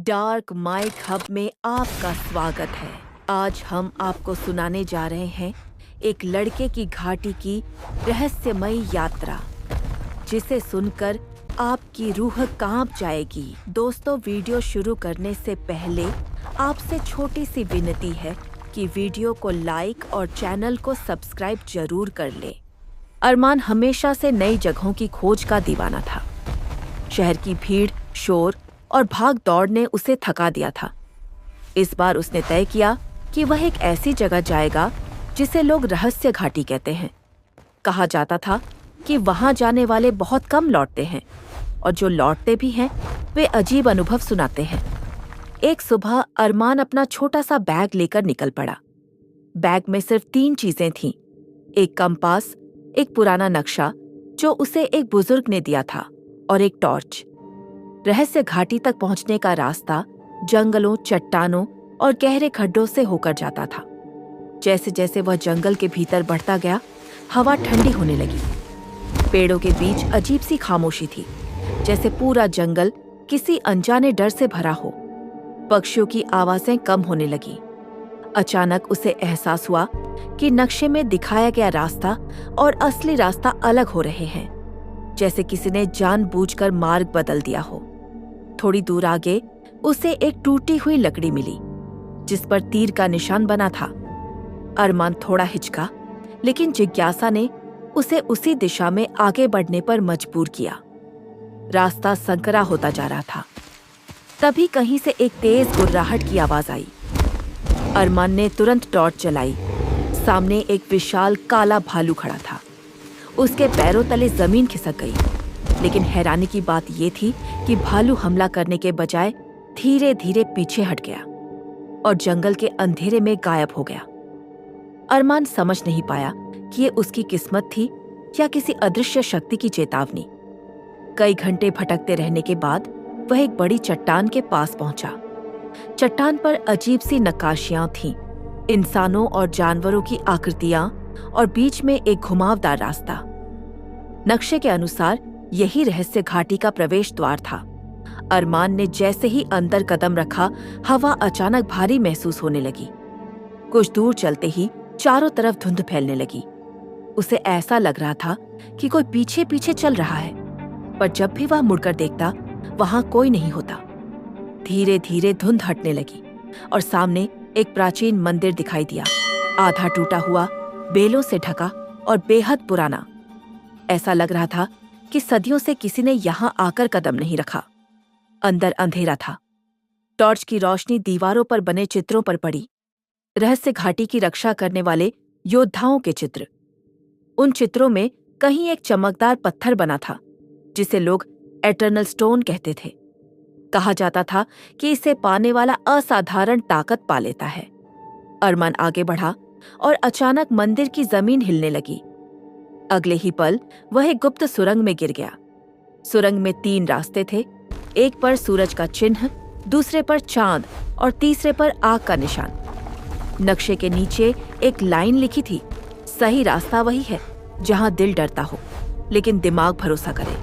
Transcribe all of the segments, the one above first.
Dark mic hub में आपका स्वागत है। आज हम आपको सुनाने जा रहे हैं एक लड़के की घाटी की रहस्यमयी यात्रा, जिसे सुनकर आपकी रूह कांप जाएगी। दोस्तों, वीडियो शुरू करने से पहले आपसे छोटी सी विनती है कि वीडियो को लाइक और चैनल को सब्सक्राइब जरूर कर ले। अरमान हमेशा से नई जगहों की खोज का दीवाना था। शहर की भीड़, शोर और भाग दौड़ ने उसे थका दिया था। इस बार उसने तय किया कि वह एक ऐसी जगह जाएगा जिसे लोग रहस्य घाटी कहते हैं। कहा जाता था कि वहां जाने वाले बहुत कम लौटते हैं और जो लौटते भी हैं वे अजीब अनुभव सुनाते हैं। एक सुबह अरमान अपना छोटा सा बैग लेकर निकल पड़ा। बैग में सिर्फ 3 चीजें थीं, एक कंपास, एक पुराना नक्शा जो उसे एक बुजुर्ग ने दिया था और एक टॉर्च। रहस्य घाटी तक पहुंचने का रास्ता जंगलों, चट्टानों और गहरे खड्डों से होकर जाता था। जैसे जैसे वह जंगल के भीतर बढ़ता गया, हवा ठंडी होने लगी। पेड़ों के बीच अजीब सी खामोशी थी, जैसे पूरा जंगल किसी अनजाने डर से भरा हो। पक्षियों की आवाजें कम होने लगी। अचानक उसे एहसास हुआ कि नक्शे में दिखाया गया रास्ता और असली रास्ता अलग हो रहे हैं, जैसे किसी ने जानबूझकर मार्ग बदल दिया हो। थोड़ी दूर आगे उसे एक टूटी हुई लकड़ी मिली, जिस पर तीर का निशान बना था। अरमान थोड़ा हिचका, लेकिन जिज्ञासा ने उसे उसी दिशा में आगे बढ़ने पर मजबूर किया। रास्ता संकरा होता जा रहा था। तभी कहीं से एक तेज गुर्राहट की आवाज आई। अरमान ने तुरंत टॉर्च जलाई। सामने एक विशाल काला भालू खड़ा था। उसके पैरों तले जमीन खिसक गई, लेकिन हैरानी की बात यह थी कि भालू हमला करने के बजाय धीरे धीरे पीछे हट गया और जंगल के अंधेरे में गायब हो गया। अरमान समझ नहीं पाया कि ये उसकी किस्मत थी या किसी अदृश्य शक्ति की चेतावनी। कई घंटे भटकते रहने के बाद वह एक बड़ी चट्टान के पास पहुंचा। चट्टान पर अजीब सी नक्काशियां थीं, इंसानों और जानवरों की आकृतियां और बीच में एक घुमावदार रास्ता। नक्शे के अनुसार यही रहस्य घाटी का प्रवेश द्वार था। अरमान ने जैसे ही अंदर कदम रखा, हवा अचानक भारी महसूस होने लगी। कुछ दूर चलते ही चारों तरफ धुंध फैलने लगी। उसे ऐसा लग रहा था कि कोई पीछे पीछे चल रहा है, पर जब भी वह मुड़कर देखता, वहां कोई नहीं होता। धीरे धीरे धुंध हटने लगी और सामने एक प्राचीन मंदिर दिखाई दिया, आधा टूटा हुआ, बेलों से ढका और बेहद पुराना। ऐसा लग रहा था कि सदियों से किसी ने यहाँ आकर कदम नहीं रखा। अंदर अंधेरा था। टॉर्च की रोशनी दीवारों पर बने चित्रों पर पड़ी। रहस्य घाटी की रक्षा करने वाले योद्धाओं के चित्र। उन चित्रों में कहीं एक चमकदार पत्थर बना था, जिसे लोग एटर्नल स्टोन कहते थे। कहा जाता था कि इसे पाने वाला असाधारण ताकत पा लेता है। अरमान आगे बढ़ा और अचानक मंदिर की जमीन हिलने लगी। अगले ही पल वह एक गुप्त सुरंग में गिर गया। सुरंग में 3 रास्ते थे, एक पर सूरज का चिन्ह, दूसरे पर चांद और तीसरे पर आग का निशान। नक्शे के नीचे एक लाइन लिखी थी, सही रास्ता वही है जहां दिल डरता हो, लेकिन दिमाग भरोसा करे।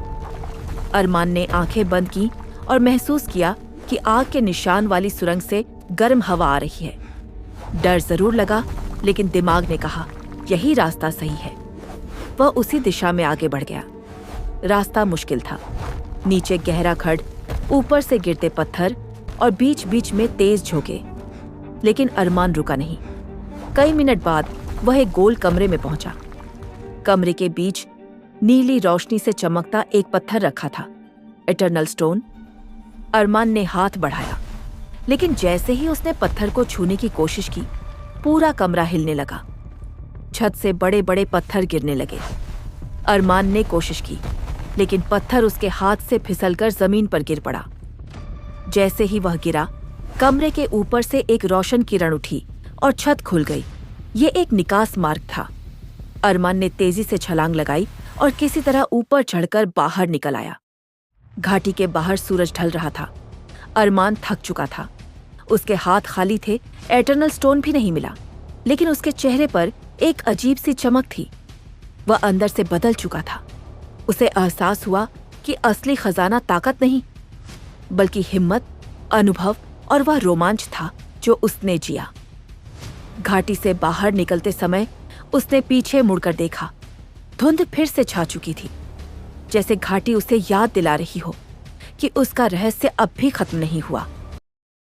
अरमान ने आंखें बंद की और महसूस किया कि आग के निशान वाली सुरंग से गर्म हवा आ रही है। डर जरूर लगा, लेकिन दिमाग ने कहा यही रास्ता सही है। वह उसी दिशा में आगे बढ़ गया। रास्ता मुश्किल था। नीचे गहरा खड्ड, ऊपर से गिरते पत्थर और बीच बीच में तेज झोंके। लेकिन अरमान रुका नहीं। कई मिनट बाद वह एक गोल कमरे में पहुंचा। कमरे के बीच नीली रोशनी से चमकता एक पत्थर रखा था, एटर्नल स्टोन। अरमान ने हाथ बढ़ाया, लेकिन जैसे ही उसने पत्थर को छूने की कोशिश की, पूरा कमरा हिलने लगा। छत से बड़े बड़े पत्थर गिरने लगे। अरमान ने कोशिश की, लेकिन पत्थर उसके हाथ से फिसलकर जमीन पर गिर पड़ा। जैसे ही वह गिरा, कमरे के ऊपर से एक रोशन किरण उठी और छत खुल गई। ये एक निकास मार्ग था। अरमान ने तेजी से छलांग लगाई और किसी तरह ऊपर चढ़कर बाहर निकल आया। घाटी के बाहर सूरज ढल रहा था। अरमान थक चुका था। उसके हाथ खाली थे, एटर्नल स्टोन भी नहीं मिला, लेकिन उसके चेहरे पर एक अजीब सी चमक थी। वह अंदर से बदल चुका था। उसे एहसास हुआ कि असली खजाना ताकत नहीं, बल्कि हिम्मत अनुभव और वह रोमांच था जो उसने जिया। घाटी से बाहर निकलते समय उसने पीछे मुड़कर देखा। धुंध फिर से छा चुकी थी, जैसे घाटी उसे याद दिला रही हो कि उसका रहस्य अब भी खत्म नहीं हुआ।